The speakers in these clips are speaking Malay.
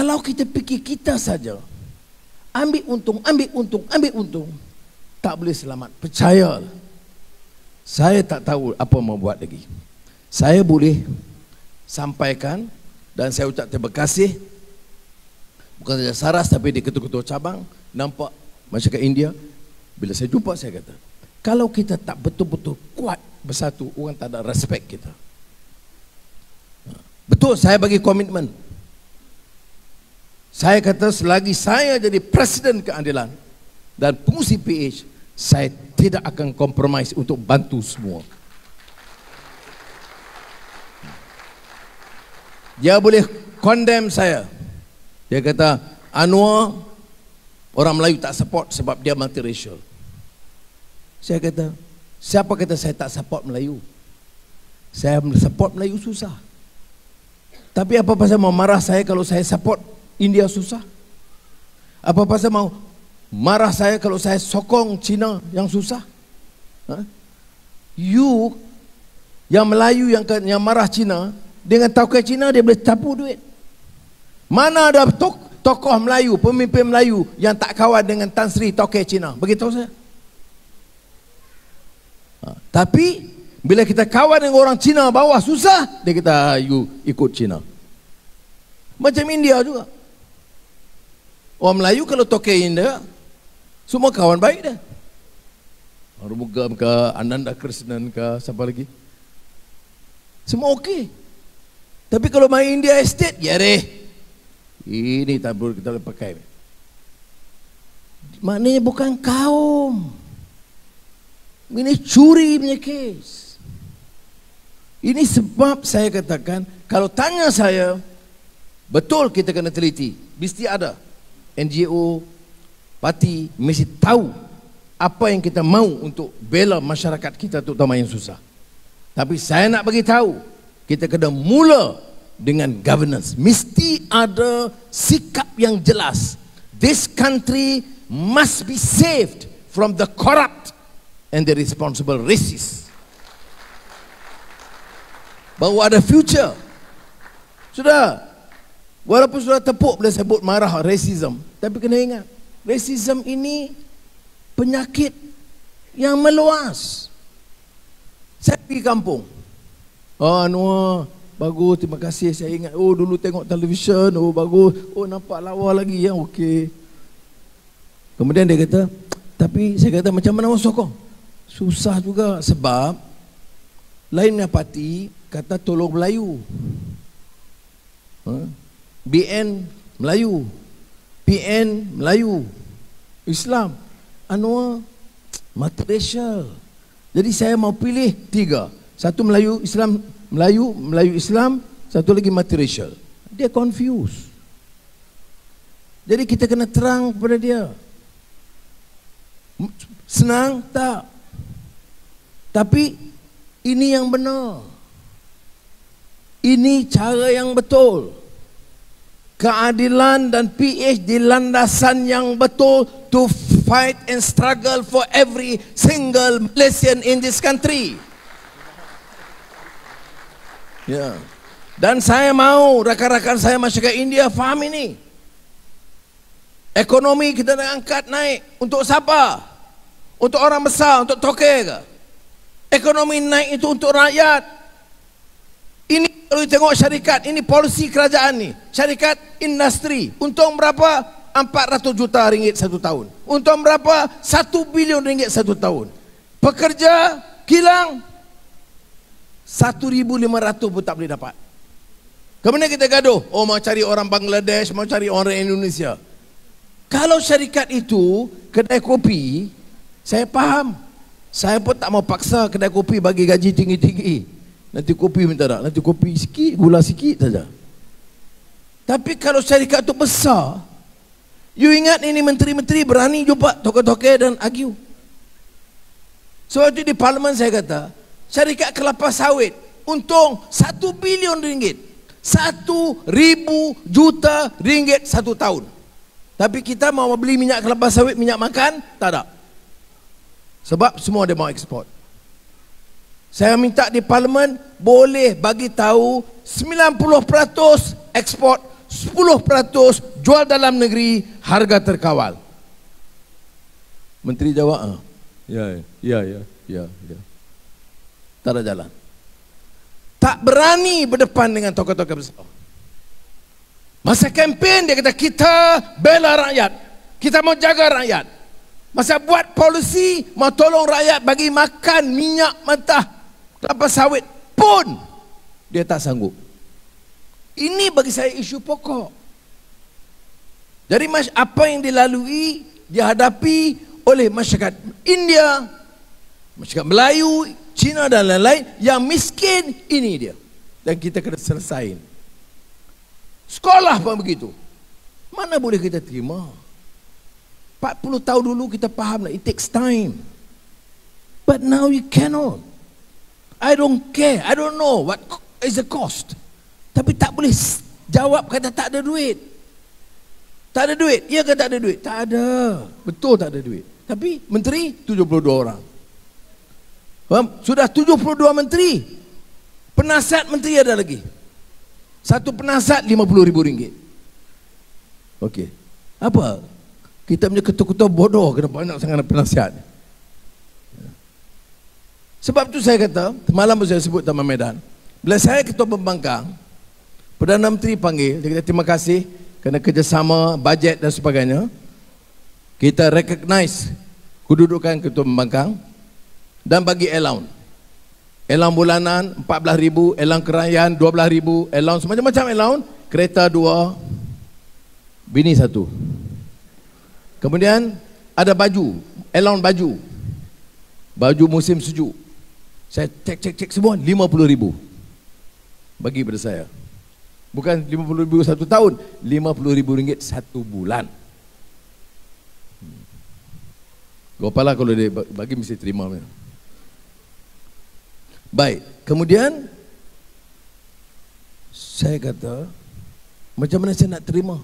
Kalau kita fikir kita saja ambil untung, tak boleh selamat. Percaya, saya tak tahu apa mau buat lagi. Saya boleh sampaikan dan saya ucap terima kasih bukan saja Saras tapi di ketua-ketua cabang. Nampak masyarakat India, bila saya jumpa saya kata, kalau kita tak betul-betul kuat bersatu, orang tak ada respect kita. Betul, saya bagi komitmen. Saya kata selagi saya jadi Presiden Keadilan dan pengurusi PH, saya tidak akan kompromis untuk bantu semua. Dia boleh condemn saya. Dia kata, Anwar, orang Melayu tak support sebab dia multiracial. Saya kata, siapa kata saya tak support Melayu? Saya support Melayu susah. Tapi apa pasal mau marah saya kalau saya support India susah? Apa pasal mau marah saya kalau saya sokong Cina yang susah? You yang Melayu yang marah Cina, dengan tokoh Cina dia boleh tapu duit. Mana ada tokoh Melayu, pemimpin Melayu yang tak kawan dengan Tan Sri tokoh Cina? Beritahu saya. Tapi bila kita kawan dengan orang Cina bawah susah, dia kata you ikut Cina. Macam India juga. Orang Melayu kalau tokoh India semua kawan baik dah. Arumugam ke, Ananda Krishnan ke, siapa lagi? Semua okey. Tapi kalau main India Estate, ya deh. Ini tak boleh kita boleh pakai. Maknanya bukan kaum. Ini curi punya kes. Ini sebab saya katakan, kalau tanya saya, betul kita kena teliti. Mesti ada NGO, parti, mesti tahu apa yang kita mahu untuk bela masyarakat kita, terutama yang susah. Tapi saya nak bagi tahu, kita kena mula dengan governance. Mesti ada sikap yang jelas. This country must be saved from the corrupt and the responsible racists. Bahawa ada future. Sudah. Walaupun sudah tepuk bila sebut marah racism, tapi kena ingat, racism ini penyakit yang meluas. Saya pergi kampung. Oh Anwar, bagus, terima kasih, saya ingat. Oh dulu tengok televisyen, oh bagus. Oh nampak lawa lagi, ya okey. Kemudian dia kata, tapi saya kata macam mana awak sokong? Susah juga sebab lainnya parti kata tolong Melayu. BN Melayu, PN Melayu, Islam. Anwar multiracial. Jadi saya mau pilih 3. Satu Melayu, Islam, Melayu Islam, satu lagi multiracial. Dia confused. Jadi kita kena terang kepada dia. Senang tak? Tapi ini yang benar. Ini cara yang betul. Keadilan dan PH di landasan yang betul to fight and struggle for every single Malaysian in this country. Ya. Dan saya mau rakan-rakan saya masyarakat India faham ini. Ekonomi kita nak angkat naik. Untuk siapa? Untuk orang besar, untuk toke ke? Ekonomi naik itu untuk rakyat. Ini kalau tengok syarikat, ini polisi kerajaan ni. Syarikat industri, untung berapa? 400 juta ringgit satu tahun. Untung berapa? 1 bilion ringgit satu tahun. Pekerja kilang 1,500 pun tak boleh dapat. Kemudian kita gaduh, oh mau cari orang Bangladesh, mau cari orang Indonesia. Kalau syarikat itu kedai kopi, saya faham. Saya pun tak mau paksa kedai kopi bagi gaji tinggi-tinggi. Nanti kopi minta tak, nanti kopi sikit, gula sikit saja. Tapi kalau syarikat itu besar, you ingat ini menteri-menteri berani jumpa tokoh-tokoh dan argue. Sebab itu di parlimen saya kata, syarikat kelapa sawit untung 1 bilion ringgit, 1,000 juta ringgit satu tahun. Tapi kita mau beli minyak kelapa sawit, minyak makan, tak ada. Sebab semua dia mau ekspor. Saya minta di parlimen boleh bagi tahu 90% ekspor 10% jual dalam negeri, harga terkawal. Menteri jawab, ya. Tak ada jalan. Tak berani berdepan dengan tokoh-tokoh besar. Masa kempen dia kata, kita bela rakyat, kita mau jaga rakyat. Masa buat polisi, mau tolong rakyat bagi makan minyak mentah, kelapa sawit pun dia tak sanggup. Ini bagi saya isu pokok. Jadi apa yang dilalui, dihadapi oleh masyarakat India, masyarakat Melayu, Cina dan lain-lain yang miskin, ini dia. Dan kita kena selesaikan. Sekolah pun begitu. Mana boleh kita terima? 40 tahun dulu kita faham, it takes time. But now you cannot. I don't care, I don't know what is the cost. Tapi tak boleh jawab kata tak ada duit. Tak ada duit, ya ke tak ada duit? Tak ada, betul tak ada duit. Tapi menteri 72 orang. Sudah 72 menteri. Penasihat menteri ada lagi. Satu penasihat RM50,000. Okey. Apa? Kita punya ketua-ketua bodoh kena banyak sangat penasihat. Sebab tu saya kata, semalam saya sebut Taman Medan. Bila saya ketua pembangkang, Perdana Menteri panggil, dia kata terima kasih kerana kerjasama, bajet dan sebagainya. Kita recognize kedudukan ketua pembangkang dan bagi allowance. Allowance bulanan 14,000, allowance kerajaan 12,000, allowance macam-macam allowance, kereta 2, bini 1. Kemudian ada baju, allowance baju. Baju musim sejuk. Saya cek semua 50,000. Bagi pada saya. Bukan 50,000 satu tahun, RM50,000 satu bulan. Gopala kalau dia bagi mesti terima. Baik, kemudian saya kata, macam mana saya nak terima?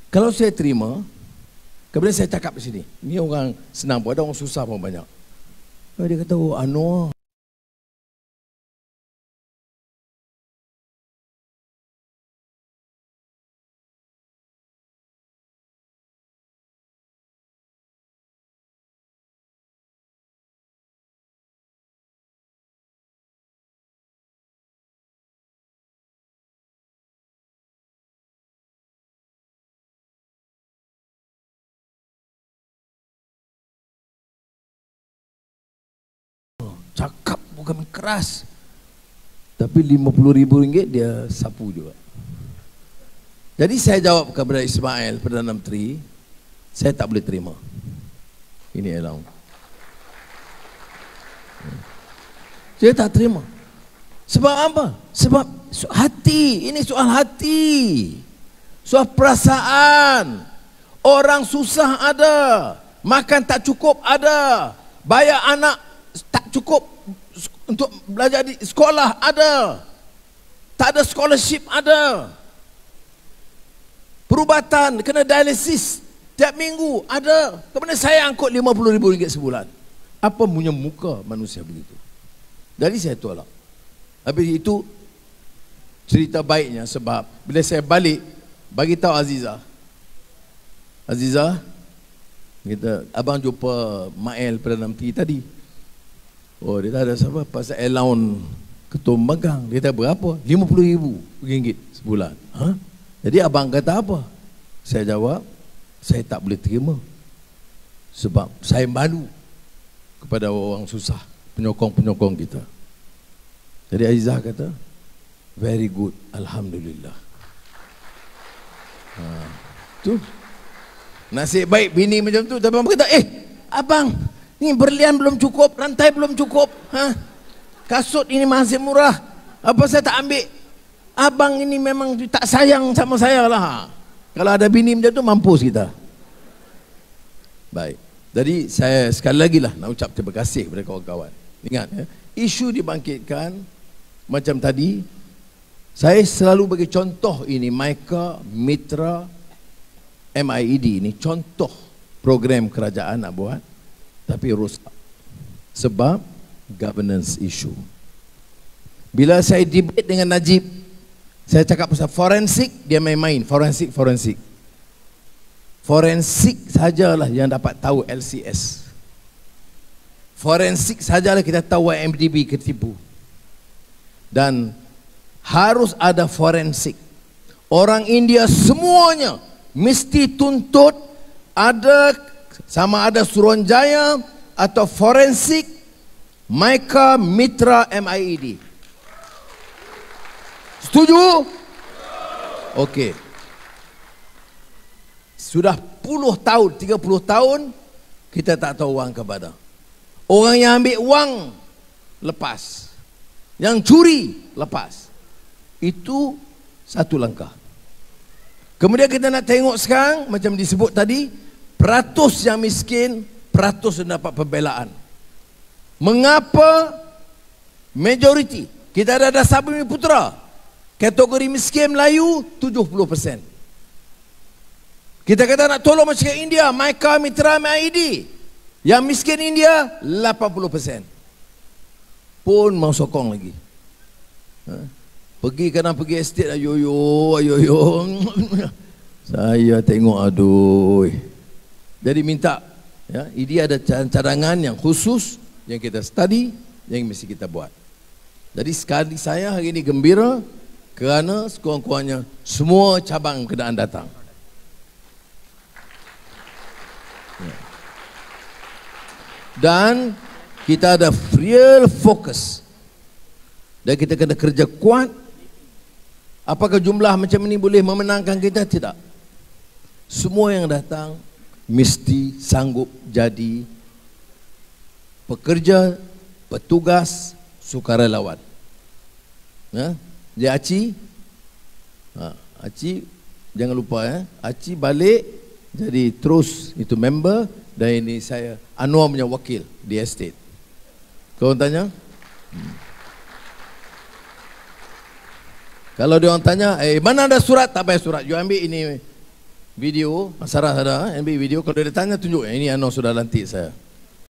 Kalau saya terima, kemudian saya cakap di sini, ni orang senang pun, ada orang susah pun banyak. Dia kata, oh Anwar, cakap bukan keras, tapi RM50,000 dia sapu juga. Jadi saya jawab kepada Ismail, Perdana Menteri, saya tak boleh terima. Ini allowance. Saya tak terima. Sebab apa? Sebab hati, ini soal hati, soal perasaan. Orang susah ada, makan tak cukup ada, bayar anak tak cukup untuk belajar di sekolah ada, tak ada scholarship ada, perubatan kena dialisis tiap minggu ada. Kemudian saya angkut RM50,000 sebulan. Apa punya muka manusia begitu? Jadi saya tolak. Habis itu cerita baiknya, sebab bila saya balik bagi tahu Aziza kita, abang jumpa Mael Perdana Menteri tadi. Oh, dia tak ada siapa pasal allowance ketua pembangkang. Dia kata berapa? RM50,000 sebulan. Ha? Jadi abang kata apa? Saya jawab, saya tak boleh terima. Sebab saya malu kepada orang susah, penyokong-penyokong kita. Jadi Aizah kata, very good, Alhamdulillah. Tu nasib baik bini macam tu. Tapi abang kata, abang, ni berlian belum cukup, rantai belum cukup, kasut ini masih murah, apa saya tak ambil? Abang ini memang tak sayang sama saya lah. Kalau ada bini macam tu, mampus kita. Baik, jadi saya sekali lagi lah nak ucap terima kasih kepada kawan-kawan. Ingat ya, isu dibangkitkan macam tadi. Saya selalu bagi contoh ini, Micah, Mitra, MIED ini contoh program kerajaan nak buat, tapi rosak sebab governance issue. Bila saya debate dengan Najib, Saya cakap pasal forensik, dia main-main. Forensik. Forensik sajalah yang dapat tahu LCS. Forensik sajalah kita tahu IMDb ketipu. Dan harus ada forensik. Orang India semuanya mesti tuntut ada, sama ada Suruhanjaya atau forensik Mica Mitra MIED. Setuju? Okey. Sudah puluh tahun, 30 tahun kita tak tahu wang kepada. Orang yang ambil wang lepas. Yang curi lepas. Itu satu langkah. Kemudian kita nak tengok sekarang, macam disebut tadi, peratus yang miskin, peratus yang dapat pembelaan. Mengapa majoriti? Kita ada Dasar Bumi Putera. Kategori miskin Melayu 70%. Kita kata nak tolong masyarakat India, Mica Mitra MIED. Yang miskin India 80%. Pun mau sokong lagi. Pergi kadang pergi estate, ayo. Saya tengok aduh. Jadi minta, ya, ini ada cadangan yang khusus yang kita study, yang mesti kita buat. Jadi sekali saya hari ini gembira kerana sekurang-kurangnya semua cabang kenaan datang. Dan kita ada real fokus. Dan kita kena kerja kuat. Apakah jumlah macam ini boleh memenangkan kita? Tidak. Semua yang datang mesti sanggup jadi pekerja, petugas, sukarelawan. Dia Aci, Aci jangan lupa Aci balik jadi terus itu member. Dan ini saya Anwar punya wakil di estate. Kau tanya? Kalau dia orang tanya, mana ada surat? Tak payah surat. You ambil ini video, Sarah ada ambil video. Kalau dia tanya tunjuk, ini Anwar sudah lantik saya.